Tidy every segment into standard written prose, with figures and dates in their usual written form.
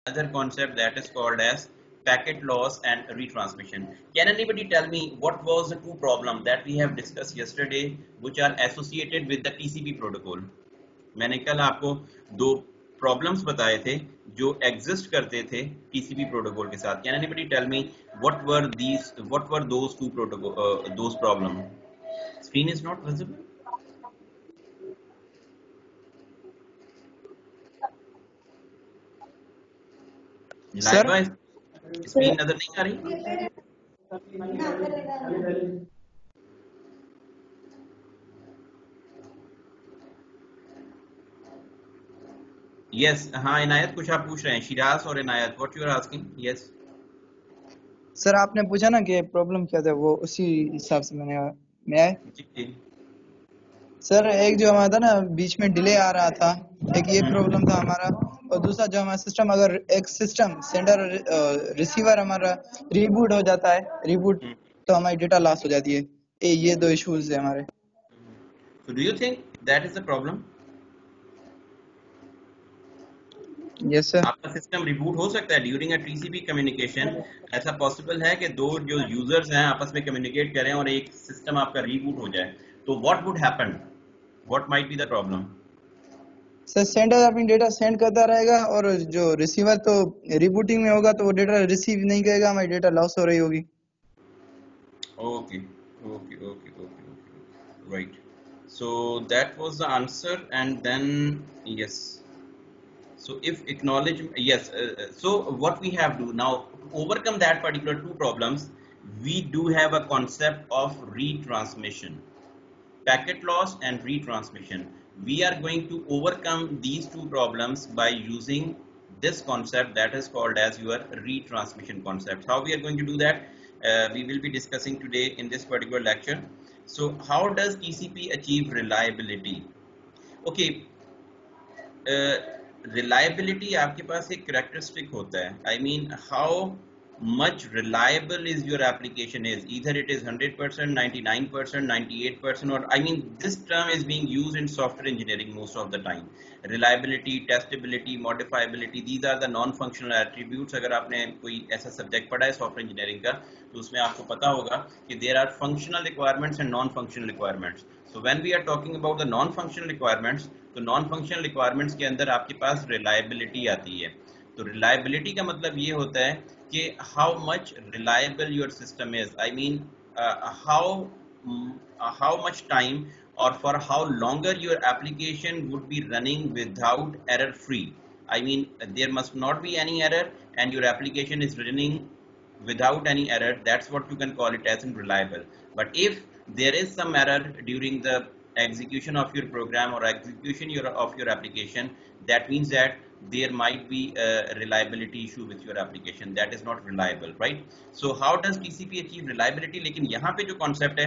another concept that is called as packet loss and retransmission. Can anybody tell me what was the two problems that we have discussed yesterday which are associated with the TCP protocol? मैंने कल आपको दो problems बताए थे जो exist करते थे TCP protocol के साथ. Can anybody tell me what were those two protocol those problem? Screen is not visible. Sir Laiba screen नजर नहीं आ रही? यस. हाँ इनायत कुछ आप पूछ रहे हैं. शिराज और Inayat what you are asking? Yes sir आपने पूछा ना कि प्रॉब्लम क्या था, वो उसी हिसाब से मैं आए. जी. सर एक जो हमारा था ना बीच में डिले आ रहा था, एक ये प्रॉब्लम था हमारा. और दूसरा जो हमारा सिस्टम, अगर एक सिस्टम सेंडर रिसीवर हमारा रीबूट हो जाता है, रीबूट तो हमारी डेटा लॉस हो जाती है. ये दो इश्यूज है हमारे. So do you think that is the problem? Yes sir. आपका सिस्टम रिबूट हो सकता है ड्यूरिंग अ टीसीपी कम्युनिकेशन. ऐसा पॉसिबल है कि दो जो यूजर्स हैं आपस में कम्युनिकेट करें और एक सिस्टम आपका रिबूट हो जाए. तो what would happen? What might be the problem? Sir sender अपनी डेटा सेंड करता रहेगा और जो रिसीवर तो रिबूटिंग में होगा तो वो डेटा रिसीव नहीं करेगा, हमारी डेटा लॉस हो रही होगी. Okay, okay. Right. So that was the answer, and then yes. So if acknowledge, yes. So what we have to now to overcome that particular two problems, we do have a concept of retransmission, packet loss and retransmission. We are going to overcome these two problems by using this concept that is called as your retransmission concept. How we are going to do that? We will be discussing today in this particular lecture. So how does TCP achieve reliability? Okay, reliability आपके पास एक characteristic होता है. I mean how much reliable is your application is. Either it is 100%, 99%, 98%, or I mean this term is being used in software engineering most of the time. Reliability, testability, modifiability, these are the non-functional attributes. अगर आपने कोई ऐसा subject पढ़ा है software engineering का तो उसमें आपको पता होगा कि there are functional requirements and non-functional requirements. So when we are talking about the non-functional requirements, तो non-functional requirements के अंदर आपके पास reliability आती है. तो reliability का मतलब ये होता है कि how much reliable your system is. I mean how much time or for how longer your application would be running without error free. I mean there must not be any error and your application is running without any error. That's what you can call it as reliable. But if there is some error during the execution of your program or execution of your application, that means that there might be a reliability issue with your application. That is not reliable, right? So how does TCP achieve reliability? लेकिन यहाँ पे जो concept है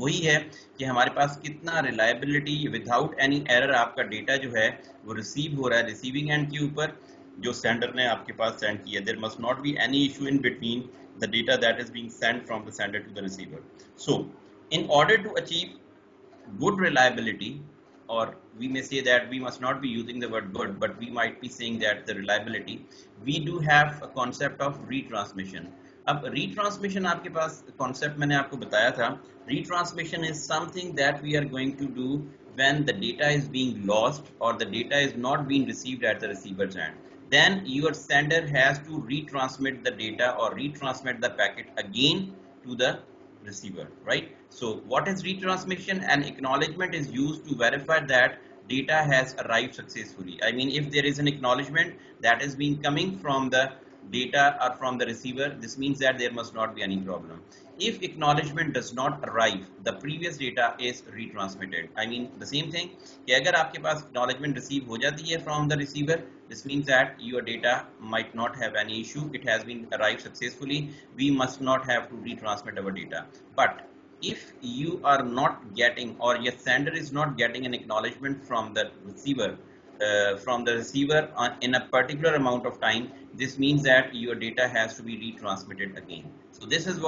वही है कि हमारे पास कितना रिलायबिलिटी विदाउट एनी एरर आपका डेटा जो है वो रिसीव हो रहा है रिसीविंग एंड के ऊपर जो सेंडर ने आपके पास सेंड किया. There must not be any issue in between the data that is being sent from the sender to the receiver. So in order to achieve good reliability, or we may say that we must not be using the word good, but we might be saying that the reliability, we do have a concept of retransmission. अब retransmission आपके पास concept मैंने आपको बताया था. Retransmission is something that we are going to do when the data is being lost or the data is not being received at the receiver's end. Then your sender has to retransmit the data or retransmit the packet again to the receiver, right? So what is retransmission? An acknowledgement is used to verify that data has arrived successfully. I mean if there is an acknowledgement that is being coming from the data or from the receiver, this means that there must not be any problem. If acknowledgement does not arrive, the previous data is retransmitted. I mean the same thing कि अगर आपके पास acknowledgement receive हो जाती है from the receiver, this means that your data might not have any issue, it has been arrived successfully, we must not have to retransmit our data. But if you are not getting or your sender is not getting an acknowledgement from the receiver in a particular amount of time, this means that your data has to be retransmitted again. So this is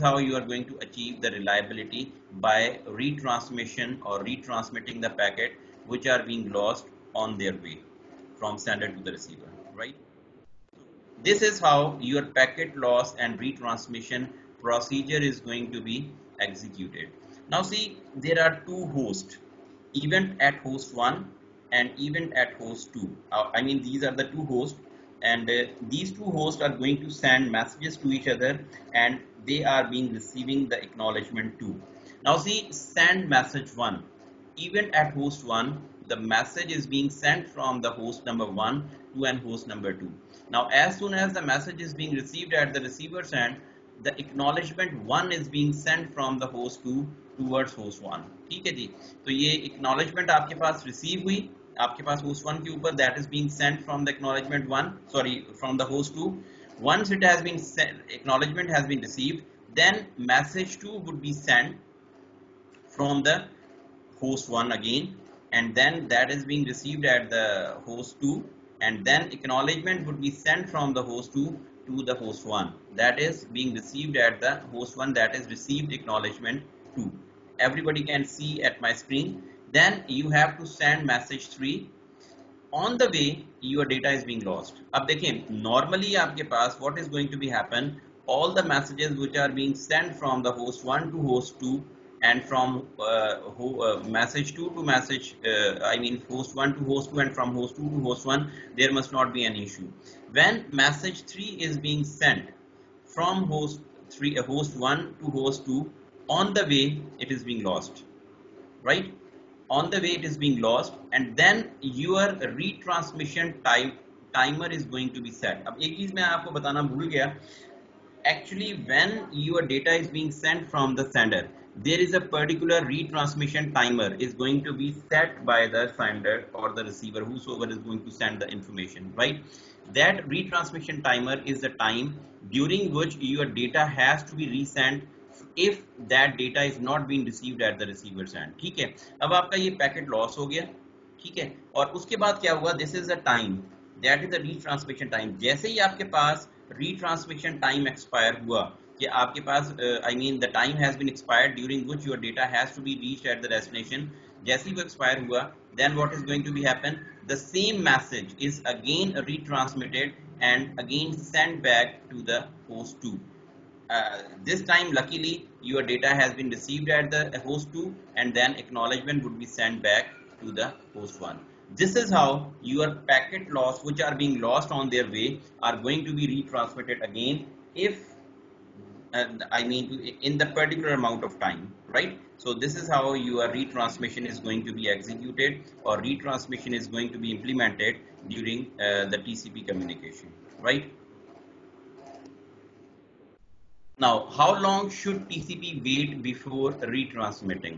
how you are going to achieve the reliability by retransmission or retransmitting the packet which are being lost on their way from sender to the receiver. right? This is how your packet loss and retransmission procedure is going to be executed. Now see, there are two hosts, event at host 1 and event at host 2. I mean, these are the two hosts, and these two hosts are going to send messages to each other, and they are being receiving the acknowledgement too. Now see, send message 1, event at host 1, the message is being sent from the host number 1 to an host number 2. Now as soon as the message is being received at the receiver's end, the acknowledgement 1 is being sent from the host 2 towards host 1. ठीक है जी, तो ये acknowledgement आपके पास receive हुई आपके पास host 1 के ऊपर, that is being sent from the acknowledgement 1, sorry, from the host 2. Once it has been sent, acknowledgement has been received, then message 2 would be sent from the host 1 again, and then that is being received at the host 2, and then acknowledgement would be sent from the host 2 to the host 1, that is being received at the host 1, that is received acknowledgement 2. Everybody can see at my screen. Then you have to send message 3. On the way your data is being lost. अब देखिए, normally आपके पास what is going to be happen, all the messages which are being sent from the host 1 to host 2 and from message 2 to message I mean host 1 to host 2 and from host 2 to host 1, there must not be an issue. When message 3 is being sent from host 3 host 1 to host 2, on the way it is being lost, right? On the way it is being lost, and then your retransmission timer is going to be set. अब एक चीज मैं आपको बताना भूल गया, actually when your data is being sent from the sender, there is a particular retransmission timer is going to be set by the sender or the receiver, whosoever is going to send the information, right? That retransmission timer is the time during which your data has to be resent if that data is not being received at the receiver's end. ठीक है, अब आपका ये packet loss हो गया, ठीक है, और उसके बाद क्या हुआ, this is a time, that is the retransmission time. जैसे ही आपके पास रीट्रांसमिशन टाइम एक्सपायर हुआ, कि आपके पास I mean the time has been expired during which your data has to be reached at the destination, जैसे ही वो एक्सपायर हुआ, then what is going to be happen, the same message is again retransmitted and again sent back to the host 2. This time luckily your data has been received at the host 2, and then acknowledgement would be sent back to the host 1. This is how your packet loss which are being lost on their way are going to be retransmitted again, if I mean in the particular amount of time, right? So this is how your retransmission is going to be executed, or retransmission is going to be implemented during the TCP communication, right? Now, how long should TCP wait before retransmitting?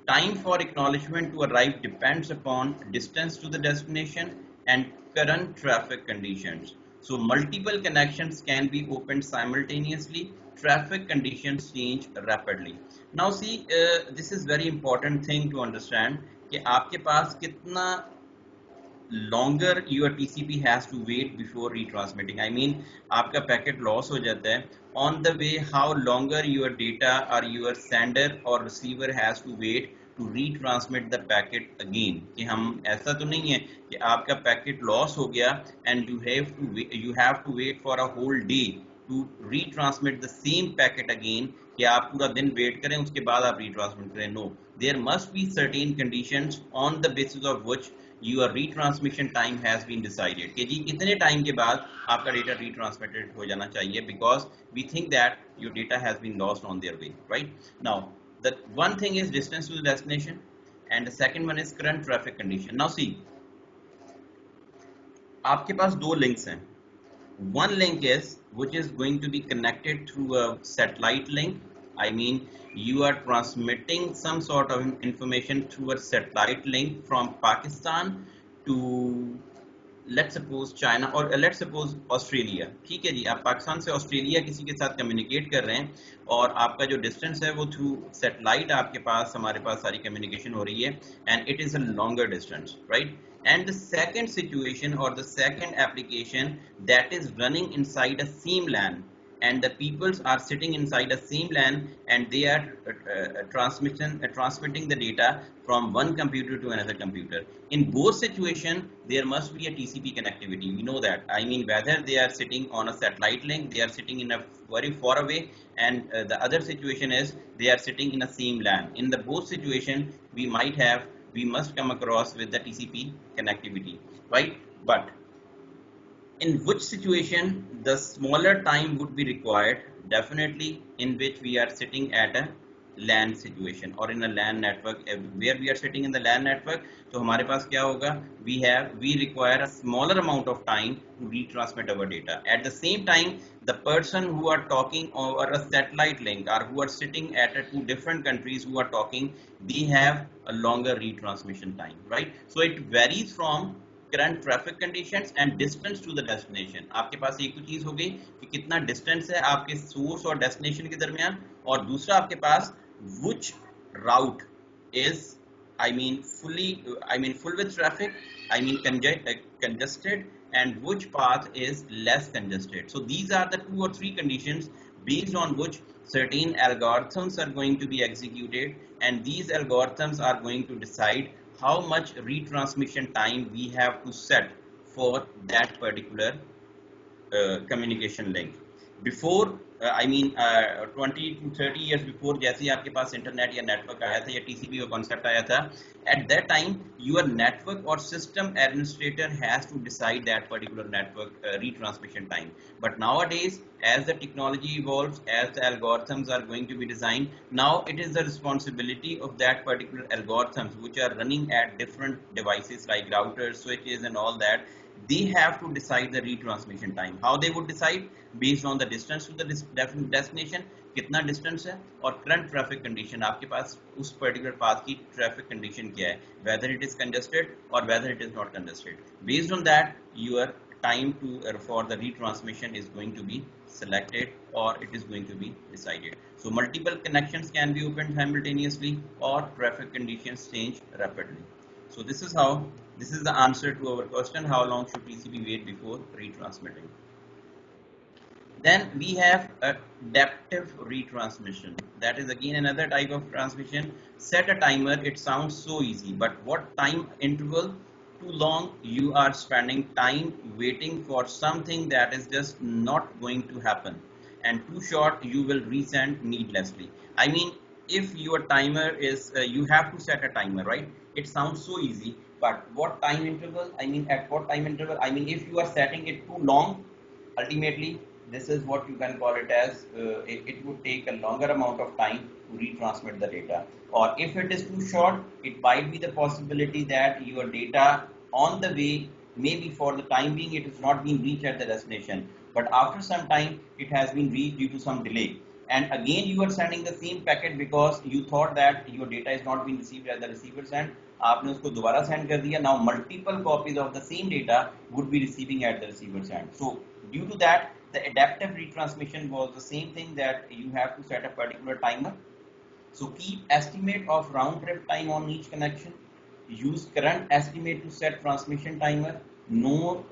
Time for acknowledgement to arrive depends upon distance to the destination and current traffic conditions. So, multiple connections can be opened simultaneously. Traffic conditions change rapidly. Now, see, this is very important thing to understand कि आपके पास कितना longer your TCP has to wait before retransmitting. I mean, आपका packet loss हो जाता है, on the way how longer your data or your sender or receiver has to wait to retransmit the packet again. कि हम ऐसा तो नहीं है कि आपका पैकेट लॉस हो गया and you have to wait for a whole day to retransmit the same packet again, कि आप पूरा दिन वेट करें उसके बाद आप retransmit करें. No, there must be certain conditions on the basis of which your retransmission time has been decided कि जी इतने टाइम के बाद आपका डेटा retransmitted हो जाना चाहिए, because we think that your data has been lost on their way, right? Now the one thing is distance to the destination, and the second one is current traffic condition. Now see, आपके पास दो links हैं. One link is which is going to be connected through a satellite link. I mean, you are transmitting some sort of information through a satellite link from Pakistan to, let's suppose China, or let's suppose Australia. ठीक है जी, आप पाकिस्तान से Australia किसी के साथ communicate कर रहे हैं, और आपका जो डिस्टेंस है वो थ्रू सैटेलाइट आपके पास, हमारे पास सारी कम्युनिकेशन हो रही है, and it is a longer distance, right? And the second situation or the second application that is running inside a same LAN, and the peoples are sitting inside a same LAN, and they are transmitting the data from one computer to another computer. In both situations, there must be a TCP connectivity. We know that. I mean, whether they are sitting on a satellite link, they are sitting in a very far away, and the other situation is they are sitting in a same LAN. In the both situation, we must come across with the TCP connectivity, right? But in which situation the smaller time would be required? Definitely in which we are sitting at a LAN situation or in a LAN network. Where we are sitting in the LAN network, so हमारे पास क्या होगा? We require a smaller amount of time to retransmit our data. At the same time, the person who are talking over a satellite link or who are sitting at two different countries who are talking, they have a longer retransmission time, right? So it varies from current traffic conditions and distance to the destination. आपके पास एक तो चीज हो गई कि कितना distance है आपके सोर्स और डेस्टिनेशन के दरमियान, और दूसरा आपके पास which route is full with traffic, congested, and which path is less congested. So these are the 2 or 3 conditions based on which certain algorithms are going to be executed, and these algorithms are going to decide how much retransmission time we have to set for that particular communication link. Before 20 to 30 years before, जैसे ही आपके पास internet या network आया था या TCP का concept आया था, at that time your network or system administrator has to decide that particular network retransmission time. But nowadays, as the technology evolves, as the algorithms are going to be designed, now it is the responsibility of that particular algorithms which are running at different devices like routers, switches and all that. They have to decide the retransmission time. How they would decide? Based on the distance to the destination, कितना distance है, और current traffic condition, आपके पास उस particular path की traffic condition क्या है, whether it is congested or whether it is not congested. Based on that, your time for the retransmission is going to be selected, or it is going to be decided. So multiple connections can be opened simultaneously, or traffic conditions change rapidly. So this is the answer to our question, how long should TCP wait before retransmitting. Then we have adaptive retransmission. That is again another type of transmission. Set a timer. It sounds so easy, but what time interval? Too long you are spending time waiting for something that is just not going to happen, and too short you will resend needlessly. I mean, if your timer is you have to set a timer, right? It sounds so easy, but what time interval? At what time interval? If you are setting it too long, ultimately this is what you can call it as it would take a longer amount of time to retransmit the data. Or if it is too short, it might be the possibility that your data on the way, maybe for the time being it is not being reached at the destination, but after some time it has been reached due to some delay, and again you are sending the same packet because you thought that your data is not being received at the receiver's end. आपने उसको दोबारा send कर दिया. Now multiple copies of the same data would be receiving at the receiver's end. So due to that, the adaptive retransmission was the same thing, that you have to set a particular timer. So keep estimate of round trip time on each connection. Use current estimate to set transmission timer. Known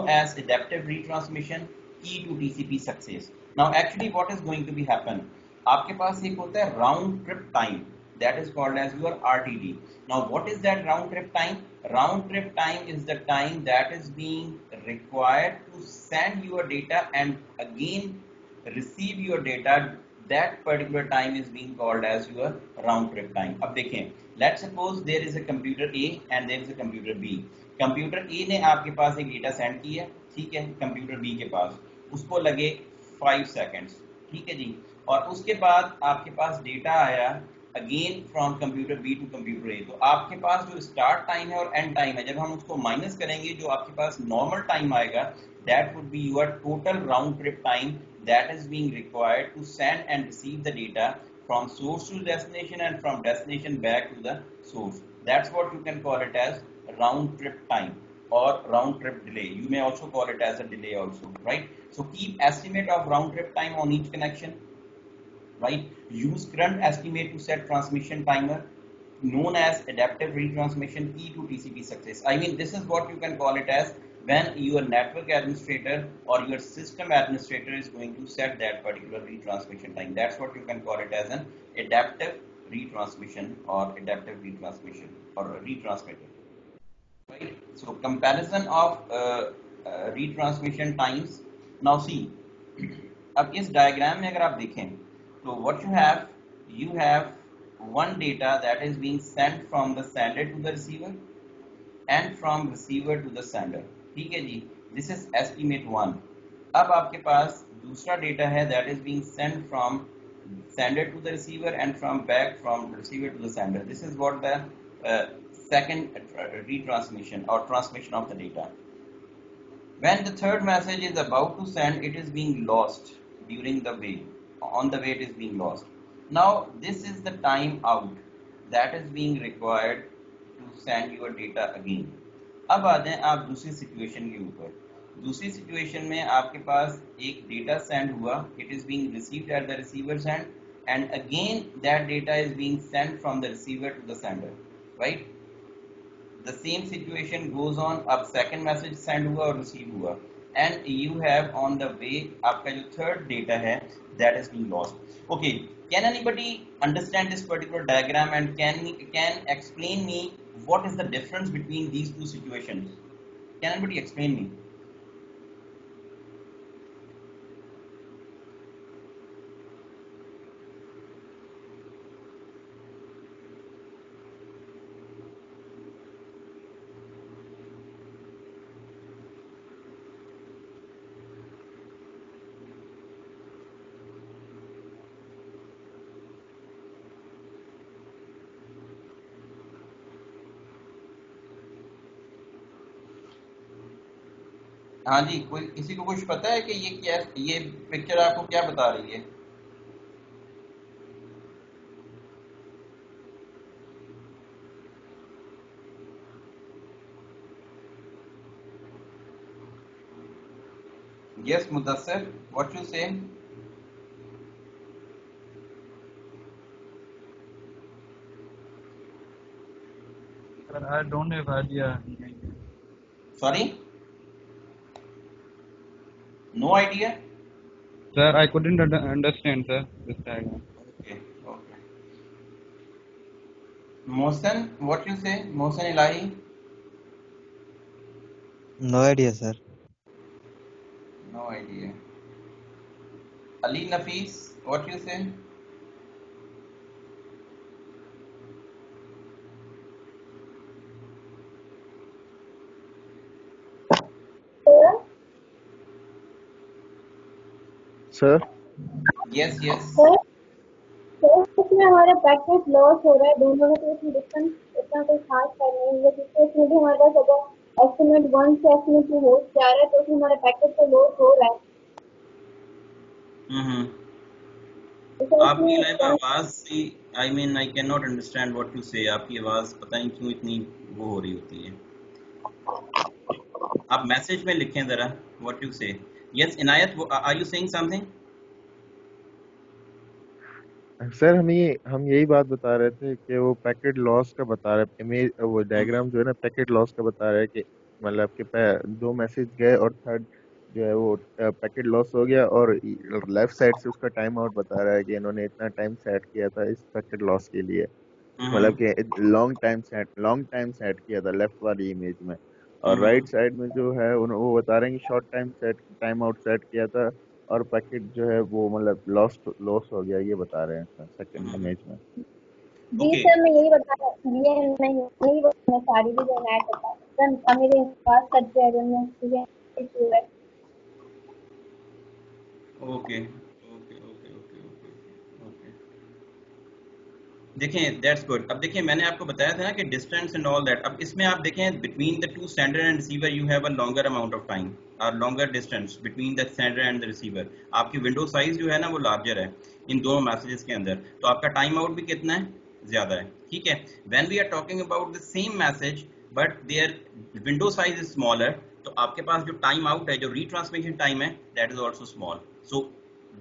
as adaptive retransmission, key to TCP success. Now actually what is going to be happen? आपके पास एक होता है round trip time, that is called as your RTD. Now what is that round trip time? Round trip time is the time that is being required to send your data and again receive your data. That particular time is being called as your round trip time. अब देखें, let's suppose there is a computer A and there is a computer B. Computer A ने आपके पास एक data send की है, ठीक है, computer B के पास उसको लगे 5 seconds, ठीक है जी, और उसके बाद आपके पास data आया again from computer B to computer A. तो आपके पास जो स्टार्ट टाइम है और एंड टाइम है, जब हम उसको माइनस करेंगे, जो आपके पास नॉर्मल टाइम आएगा, that would be your total round trip time that is being required to send and receive the data from source to destination and from destination back to the source. That's what you can call it as round trip time or round trip delay. You may also call it as a delay also, right? So keep estimate of round trip time on each connection, right? Use current estimate to set transmission timer, known as adaptive retransmission, key to TCP success. This is what you can call it as when your network administrator or your system administrator is going to set that particular retransmission time. That's what you can call it as an adaptive retransmission or adaptive retransmission or a retransmitter, right? So comparison of retransmission times. Now see, अब इस diagram में अगर आप देखें तो what you have one data that is being sent from the sender to the receiver and from receiver to the sender, ठीक है जी, this is estimate 1. अब आपके पास दूसरा डेटा है that is being sent from sender to the receiver and from back from receiver to the sender. This is what the second retransmission or transmission of the data. When the third message is about to send, it is being lost during the way. On the way it is being lost. Now this is the time out that is being required to send your data again. अब आते हैं आप दूसरी situation के ऊपर. दूसरी situation में आपके पास एक डेटा सेंड हुआ, it is being received at the receiver's end, and again that data is being sent from the receiver to the sender, right? The same situation goes on. अब second message send हुआ और receive हुआ, and you have on the way आपका जो third data है that is being lost. Okay, can anybody understand this particular diagram and can explain me what is the difference between these two situations? Can anybody explain me? हाँ जी, कोई किसी को कुछ पता है कि ये क्या, ये पिक्चर आपको क्या बता रही है? Yes, Mudassir, what you say? Sir, I don't have idea. Sorry? No idea? Sir, I couldn't understand, sir, this diagram. Okay, okay. Mohsen, what you say? Mohsen Ilahi? No idea, sir. No idea. Ali Nafis, what you say? Sir Yes, yes. Sir इसमें हमारा packet loss हो रहा है, दोनों में तो इसमें difference इतना कोई खास है नहीं है, जिससे इसमें भी हमारे पास अगर एस्टिमेट 1 से एस्टिमेट 2 हो जा रहा है तो उसमें हमारा पैकेट तो लॉस हो रहा है. आपकी लाइव आवाज सी, I mean I cannot understand what you say. आपकी आवाज पता नहीं क्यों इतनी वो हो रही होती है. आप मैसेज में लिखें जरा what you say. Yes, Inayat, are you saying something? Sir हम यही बात बता रहे थे कि वो पैकेट लॉस का बता रहे, इमेज वो डायग्राम जो है ना पैकेट लॉस का बता रहा है कि मतलब कि 2 मैसेज गए और थर्ड जो है वो पैकेट लॉस हो गया, और लेफ्ट साइड से उसका टाइम आउट बता रहा है कि इन्होंने इतना टाइम सेट किया था इस पैकेट लॉस के लिए, मतलब कि लॉन्ग टाइम सेट किया था लेफ्ट वाली इमेज में, और राइट साइड में जो है वो बता रहे हैं कि शॉर्ट टाइम आउट सेट किया था और पैकेट जो है वो मतलब लॉस हो गया, ये बता रहे हैं सेकंड इमेज में. जी सर, मैं यही बता सारी भी जो ऐड करता सर मेरे पास करते हैं मैं ठीक है. ओके. देखें, दैट्स गुड. अब देखिए मैंने आपको बताया था ना कि डिस्टेंस एंड ऑल दैट. अब इसमें आप देखें between the two sender and receiver you have a longer amount of time और longer distance between the sender and the receiver. आपकी विंडो साइज जो है ना वो लार्जर है इन दोनों मैसेजेस के अंदर, तो आपका टाइम आउट भी कितना है, ज्यादा है. ठीक है, when we are talking about the same message but their window size is smaller, तो आपके पास जो टाइम आउट है, जो रीट्रांसमिशन टाइम है, that is also small. So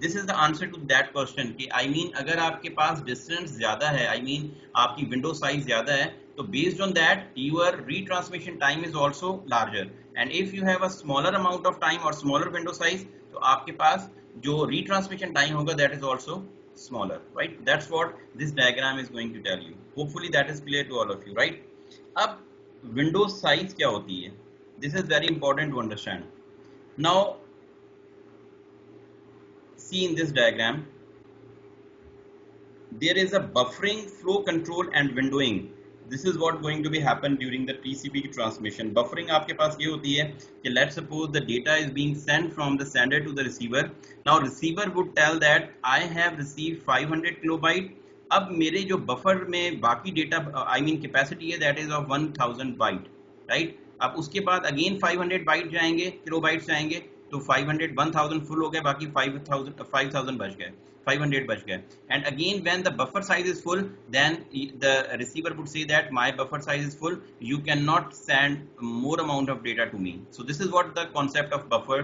this is the answer to that question कि आई मीन अगर आपके पास डिस्टेंस ज्यादा है, आई मीन आपकी विंडो साइज ज्यादा है, तो based on that your retransmission time is also larger. And if you have a smaller amount of time और स्मॉलर विंडो साइज, तो आपके पास जो retransmission time होगा that is also smaller, right? That's what this diagram is going to tell you. Hopefully that is clear to all of you, right? अब window size क्या होती है? This is very important to understand. Now see in this diagram there is a buffering, flow control and windowing. This is what going to be happen during the TCP transmission. Buffering आपके पास ये होती है कि let's suppose the data is being sent from the sender to the receiver. Now receiver would tell that I have received 500 kilobyte. अब मेरे जो buffer में बाकी डेटा I mean capacity है that is of 1000 byte, right? अब उसके बाद again 500 byte जाएंगे, किलोबाइट्स जाएंगे, तो 500 1000 फुल हो गए, बाकी 5000 बच गए, 500 बच गए. And again when the buffer size is full, then the receiver would say that my buffer size is full, you cannot send more amount of data to me. So this is what the concept of buffer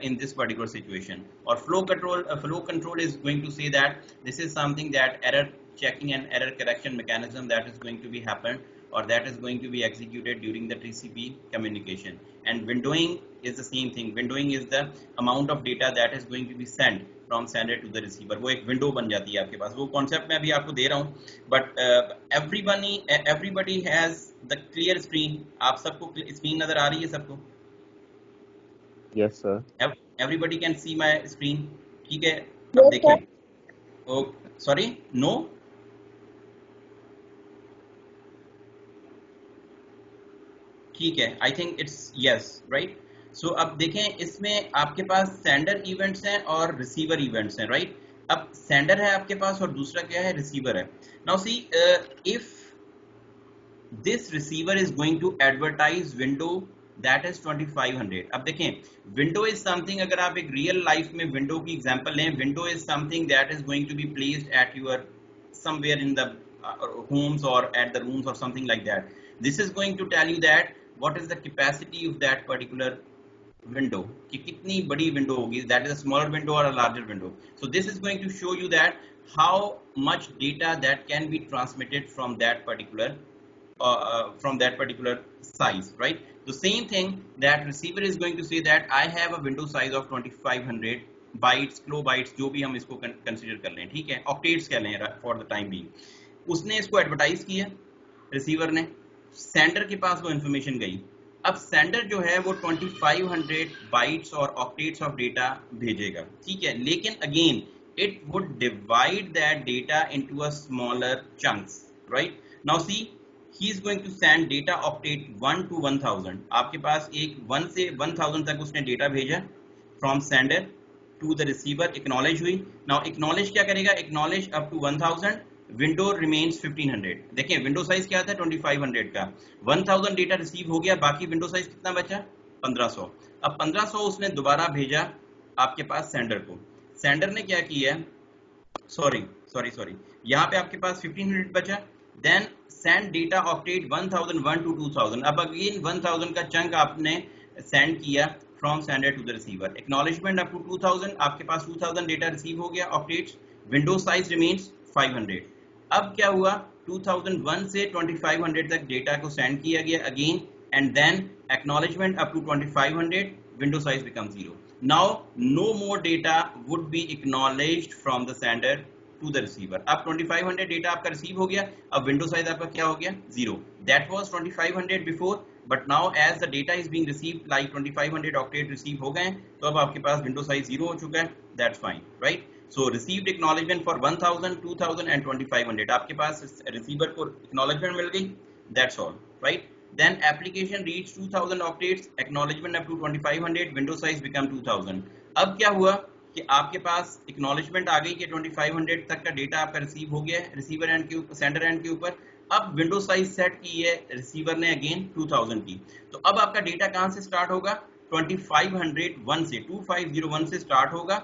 in this particular situation. Or flow control is going to say that this is something that error checking and error correction mechanism that is going to be happen, or that is going to be executed during the TCP communication. And windowing is the same thing. Windowing is the amount of data that is going to be sent from sender to the receiver. वो एक window बन जाती है आपके पास. वो concept मैं अभी आपको दे रहा हूँ, but everybody has the clear screen. आप सबको स्क्रीन नजर आ रही है सबको? Yes sir. Everybody can see my screen. ठीक है, Yes, अब देखिए. Oh, sorry, no. ठीक है, I think it's yes, right. So अब देखें, इसमें आपके पास सेंडर इवेंट्स हैं और रिसीवर इवेंट्स हैं, राइट. अब सेंडर है आपके पास और दूसरा क्या है, रिसीवर है. Now see if this receiver is going to advertise window that is 2500. अब देखें, विंडो इज समथिंग, अगर आप एक रियल लाइफ में विंडो की एग्जांपल लें, window is something that is going to be placed at your somewhere in the homes or at the rooms or something like that. This is going to tell you that what is the capacity of that particular window, कि कितनी बड़ी window होगी, that is a smaller window or a larger window. So this is going to show you that how much data that can be transmitted from that particular size, right? The same thing that receiver is going to say that I have a window size of 2500 bytes, kilobytes, जो भी हम इसको consider कर लें, ठीक है, octets कह लें फॉर द टाइम बीइंग. उसने इसको एडवर्टाइज किया रिसीवर ने, सेंडर के पास वो इंफॉर्मेशन गई. अब सेंडर जो है वो 2500 बाइट्स और ऑक्टेट्स ऑफ डेटा भेजेगा, ठीक है, लेकिन again it would divide that data into a smaller chunks, right. Now see he is going to send data octet 1 to 1000. आपके पास एक 1 से 1000 तक उसने डेटा भेजा from sender to the receiver, acknowledge हुई. नाउ एक्नॉलेज क्या करेगा, acknowledge up to 1000, window remains 1500. देखिए विंडो साइज क्या था, 2500 का. 1000 डेटा रिसीव हो गया, बाकी विंडो साइज कितना बचा, 1500. अब 1500 उसने दोबारा भेजा आपके पास सेंडर को. सेंडर ने क्या किया, सॉरी, यहाँ पे आपके पास 1500 बचा. Then send data octet 1001 to 2000. अब अगेन 1000 का चंक आपने सेंड किया from sender to the receiver. Acknowledgement up to 2000, आपके पास 2000 डेटा रिसीव हो गया ऑक्टेट्स, विंडो साइज रिमेन्स 500. अब क्या हुआ, 2001 से 2500 तक डेटा को सेंड किया गया again, and then acknowledgement up to 2500, window size become 0. Now no more data would be acknowledged from the sender to the receiver. अब 2500 डेटा आपका रिसीव हो गया, अब विंडो साइज आपका क्या हो गया, 0. That was 2500 before, but now as the data is being received like 2500 octet receive हो गए, तो अब आपके पास विंडो साइज 0 हो चुका है. That's fine, right. So received acknowledgement for 1000, 2000 and 2500, आपके पास रिसीवर को एक्नॉलेजमेंट मिल गई. That's all, right. Then application reach 2000 octets, acknowledgement up to 2500, window size become 2000. अब क्या हुआ कि आपके पास एक्नॉलेजमेंट आ गई कि 2500 तक का डेटा आपका रिसीव हो गया है रिसीवर एंड के ऊपर, सेंडर एंड के ऊपर. अब विंडो साइज सेट की है रिसीवर ने अगेन 2000 की, तो अब आपका डेटा कहां से स्टार्ट होगा, 2501 से, 2501 से स्टार्ट होगा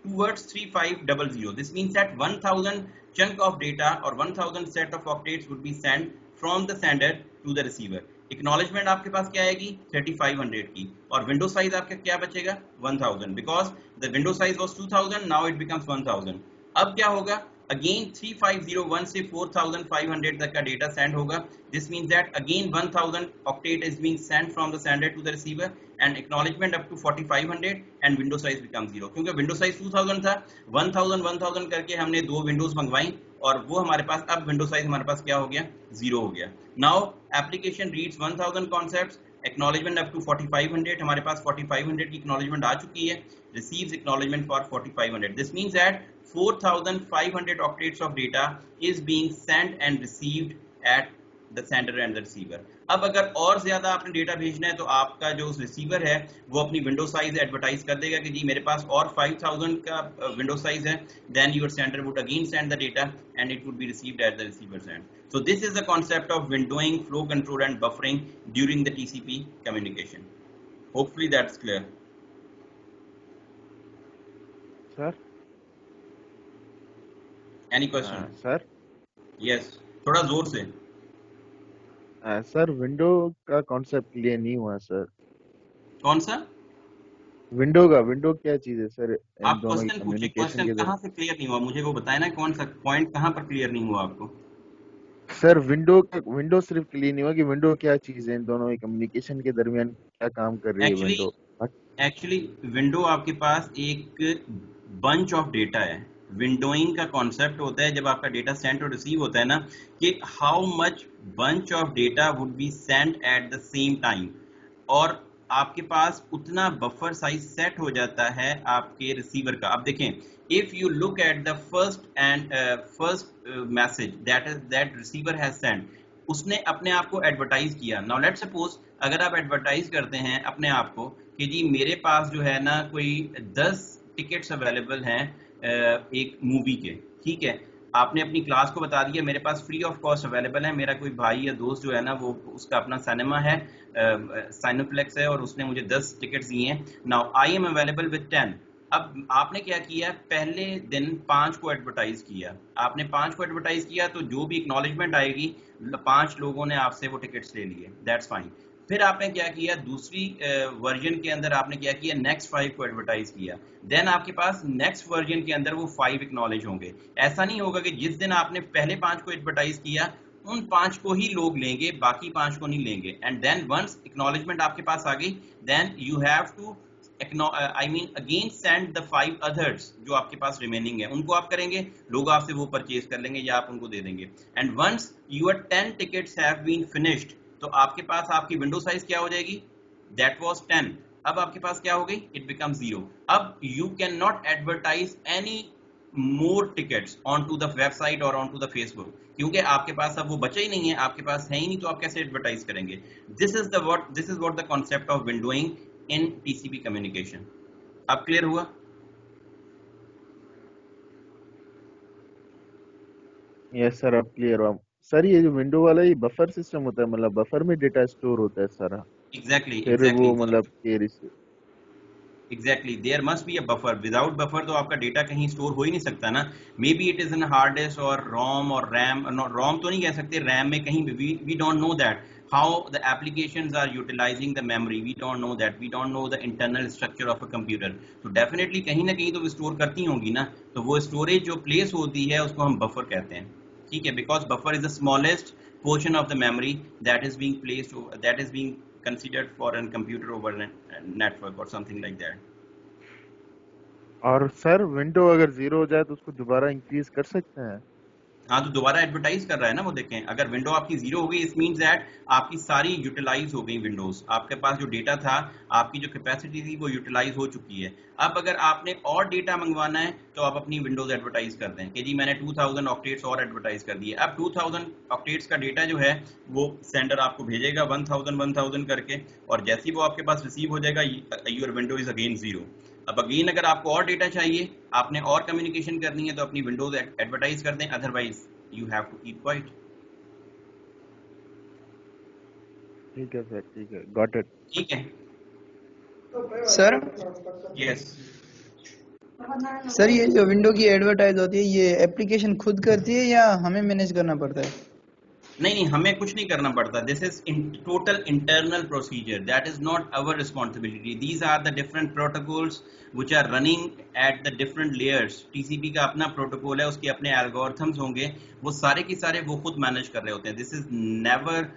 towards 3500. This means that 1000 chunk of data और 1000 set of octets would be send from the sender to the receiver. Acknowledgement आपके पास क्या आएगी, 3500 की, और विंडो साइज आपका क्या बचेगा, 1000, because the window size was 2000, now it becomes 1000. अब क्या होगा, अगेन 3501 से 4500 तक का डेटा सेंड होगा. This means that again 1000 octet is being sent from the sender to the receiver and acknowledgement up to 4500 and window size become 0. क्योंकि window size 2000 था, 1000 करके हमने दो विंडोज मंगवाई और वो हमारे पास अब विंडो साइज हमारे पास क्या हो गया, 0 हो गया. Now application reads 1000 concepts, acknowledgement up to 4500, हमारे पास 4500 की एक्नॉलेजमेंट आ चुकी है, receives acknowledgement for 4500. This means that 4500 octates of data is being sent and received at the sender and the receiver. अब अगर और ज्यादा आपने डेटा भेजना है तो आपका जो रिसीवर है वो अपनी विंडो साइज एडवर्टाइज कर देगा कि जी मेरे पास और 5000 का विंडो साइज है. Then your sender would again send the data and it would be received at the receiver's end. So this is the concept of windowing, flow control and buffering during the TCP communication. Hopefully that's clear. Sir Any question? Sir Yes. थोड़ा जोर से. Sir window का concept clear नहीं हुआ sir. कौन सा? Window क्या चीज है सर इन आप दोनों की क्वेश्चन पूछिए, कम्युनिकेशन के क्वेश्चन कहाँ से क्लियर नहीं हुआ मुझे वो बताए ना, कौन सा पॉइंट कहाँ पर क्लियर नहीं हुआ आपको? सर विंडो सिर्फ क्लियर नहीं हुआ कि विंडो क्या चीज है इन दोनों की कम्युनिकेशन के दरमियान क्या काम कर रही है विंडो. एक्चुअली विंडो आपके पास एक बंच ऑफ डेटा है. विंडोइंग का कॉन्सेप्ट होता है जब आपका डेटा सेंड और रिसीव होता है ना, कि how much bunch of data would be send at the same time, और आपके पास उतना बफर साइज सेट हो जाता है आपके रिसीवर का. अब देखें, if you look at the first message that receiver has send, उसने अपने आप को एडवर्टाइज किया. नाउ लेट्स सपोज अगर आप एडवर्टाइज करते हैं अपने आप को कि जी मेरे पास जो है ना कोई 10 टिकट्स अवेलेबल हैं एक मूवी के, ठीक है, आपने अपनी क्लास को बता दिया मेरे पास फ्री ऑफ कॉस्ट अवेलेबल है, मेरा कोई भाई या दोस्त जो है ना वो उसका अपना सिनेमा है, साइनोप्लेक्स है, और उसने मुझे 10 टिकट्स दिए हैं. Now I am available with 10. अब आपने क्या किया, पहले दिन 5 को एडवर्टाइज किया, आपने 5 को एडवर्टाइज किया तो जो भी एक्नॉलेजमेंट आएगी 5 लोगों ने आपसे वो टिकट्स ले लिए, दैट्स फाइन. फिर आपने क्या किया, दूसरी वर्जन के अंदर आपने क्या किया, नेक्स्ट 5 को एडवर्टाइज किया, देन आपके पास नेक्स्ट वर्जन के अंदर वो 5 एक्नॉलेज होंगे. ऐसा नहीं होगा कि जिस दिन आपने पहले 5 को एडवर्टाइज किया उन 5 को ही लोग लेंगे, बाकी 5 को नहीं लेंगे. एंड देन वंस एक्नॉलेजमेंट आपके पास आ गई, then you have to again send the 5 others जो आपके पास रिमेनिंग है, उनको आप करेंगे, लोग आपसे वो परचेज कर लेंगे या आप उनको दे देंगे. And once your 10 tickets have been finished, तो आपके पास आपकी विंडो साइज क्या हो जाएगी, दैट वाज 10, अब आपके पास क्या हो गई, इट बिकम 0. अब you can not advertise any more tickets on to the website और ऑन टू द फेसबुक, क्योंकि आपके पास अब वो बचा ही नहीं है, आपके पास है ही नहीं, तो आप कैसे एडवर्टाइज करेंगे. This is what the concept of windowing in TCP communication. अब क्लियर हुआ? यस सर अब क्लियर हुआ. सर ये जो विंडो वाला ये बफर सिस्टम होता है, मतलब बफर में डेटा स्टोर होता है सारा. एग्जैक्टली वो मतलब के Exactly, there must be a buffer. Without buffer तो आपका डेटा कहीं स्टोर हो ही नहीं सकता ना. May be it is in hard disk और रोम और रैम, रोम तो नहीं कह सकते, रैम में कहीं भी we don't know that how the applications are utilizing the memory, we don't know that, we don't know the internal structure of a computer. तो डेफिनेटली कहीं ना कहीं तो स्टोर करती होंगी ना, तो वो स्टोरेज जो प्लेस होती है उसको हम बफर कहते हैं, ठीक है, because buffer is the smallest portion of the memory that is being placed, that is being considered for a computer over a network or something like that. और सर विंडो अगर 0 हो जाए तो उसको दोबारा इंक्रीज कर सकते हैं? हाँ, तो दोबारा एडवर्टाइज कर रहा है ना वो. देखें अगर विंडो आपकी 0 हो गई, इट मींस दैट आपकी सारी यूटिलाइज हो गई विंडोज, आपके पास जो डेटा था, आपकी जो कैपेसिटी थी वो यूटिलाइज हो चुकी है. अब अगर आपने और डेटा मंगवाना है तो आप अपनी विंडोज एडवर्टाइज कर दें कि जी मैंने 2000 ऑक्टेट्स और एडवर्टाइज कर दिए. अब 2000 ऑक्टेट्स का डेटा जो है वो सेंडर आपको भेजेगा 1000 करके, और जैसे ही वो आपके पास रिसीव हो जाएगा योर विंडो इज अगेन 0. अब अगेन अगर आपको और डेटा चाहिए, आपने और कम्युनिकेशन करनी है, तो अपनी विंडोज एडवर्टाइज कर दें, otherwise you have to keep quite. ठीक है सर, ठीक है, गॉट इट. ठीक है सर. यस. सर ये जो विंडो की एडवर्टाइज होती है ये एप्लीकेशन खुद करती है या हमें मैनेज करना पड़ता है? नहीं नहीं, हमें कुछ नहीं करना पड़ता. This is in total internal procedure, that is not our responsibility. These are the different protocols which are running at the different layers. TCP का अपना प्रोटोकॉल है, उसके अपने एल्गोरिथम्स होंगे, वो सारे के सारे वो खुद मैनेज कर रहे होते हैं. This is never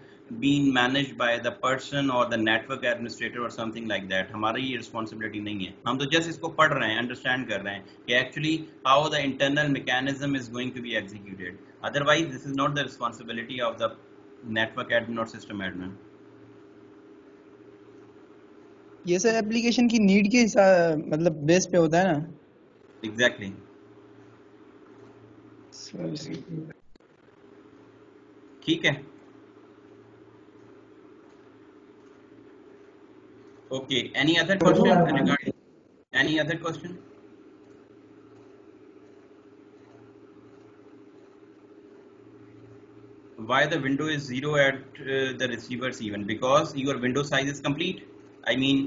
been managed by the person और द नेटवर्क एडमिनिस्ट्रेटर और समथिंग लाइक दैट. हमारी ये रिस्पॉन्सिबिलिटी नहीं है. हम तो जस्ट इसको पढ़ रहे हैं, अंडरस्टैंड कर रहे हैं कि actually how the internal mechanism is going to be executed. Otherwise, this is not the responsibility of the network admin or system admin. ये सर एप्लीकेशन की नीड के हिसाब मतलब बेस पे होता है ना. Exactly. ठीक है. Okay. Any other question regarding? Any other question? Why the window is 0 at the receivers even? Because your window size is complete. I mean,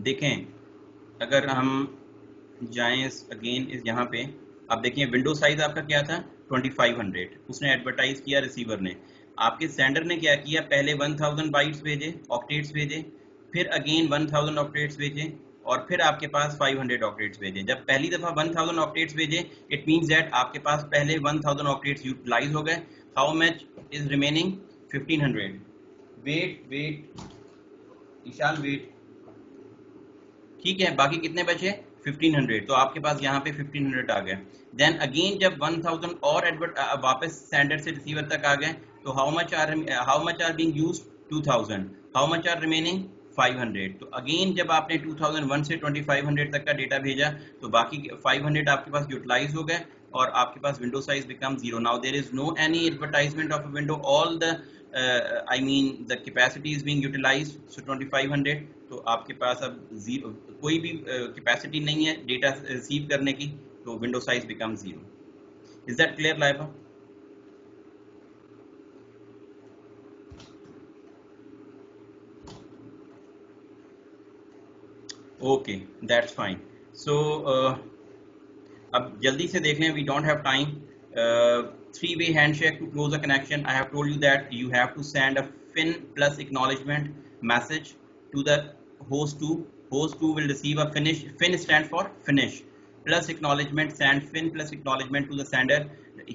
देखें, अगर हम जाएं अगेन इस यहाँ पे, आप देखें विंडो साइज आपका क्या था 2500. उसने एडवर्टाइज किया रिसीवर ने. आपके सेंडर ने क्या किया, पहले 1000 बाइट्स भेजे, ऑक्टेट्स भेजे, फिर अगेन 1000 ऑक्टेट्स भेजे, और फिर आपके पास 500 ऑक्टेट्स भेजे. जब पहली दफा 1000 ऑक्टेट्स भेजे, इट मींस दैट आपके पास पहले 1000 ऑक्टेट्स यूटिलाइज हो गए. How much is remaining? 1500. Wait Vishal, wait. ठीक है, बाकी कितने बचे? 1500. तो आपके पास यहाँ पे 1500 आ गए. देन अगेन जब 1000 और वापस सेंडर से रिसीवर तक आ गए, तो how much are being used? 2000. How much are remaining? 500. तो अगेन जब आपने 2001 से 2500 तक का डेटा भेजा, तो बाकी 500 आपके पास यूटिलाइज हो गए और आपके पास window size become 0. Now there is no any advertisement of a window. All the I mean the capacity is being utilized, so 2500. तो आपके पास अब कोई भी कैपेसिटी नहीं है डेटा रिसीव करने की, तो window size become 0. Is that clear Laiba? Okay, that's fine. So अब जल्दी से देख लें, we don't have time. Three-way handshake to close a connection. I have told you that you have to send a fin plus acknowledgement message to the host 2. Host 2 will receive a finish. Fin stands for finish. Plus acknowledgement, send fin plus acknowledgement to the sender.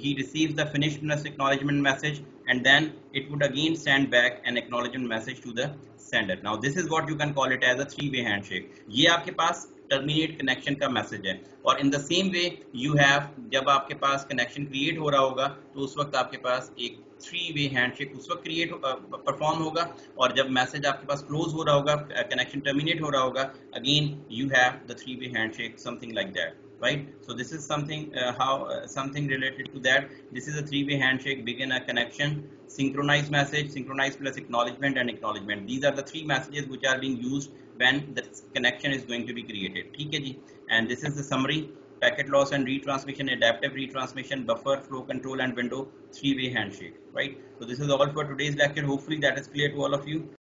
He receives the finish plus acknowledgement message, and then it would again send back an acknowledgement message to the sender. Now this is what you can call it as a three-way handshake. ये आपके पास terminate connection का message है. और in the same way you have, जब आपके पास connection create हो रहा होगा, तो उस वक्त आपके पास एक थ्री-वे हैंडशेक उस वक्त क्रिएट परफॉर्म होगा. और जब मैसेज आपके पास क्लोज हो रहा होगा, कनेक्शन टर्मिनेट हो रहा होगा, again you have the three-way handshake, something like that. Right, so this is something something related to that. This is a three-way handshake. Begin a connection, synchronize message, synchronize plus acknowledgement, and acknowledgement. These are the three messages which are being used when the connection is going to be created. ठीक है जी. And this is the summary: packet loss and retransmission, adaptive retransmission, buffer flow control, and window three-way handshake. Right. So this is all for today's lecture. Hopefully that is clear to all of you.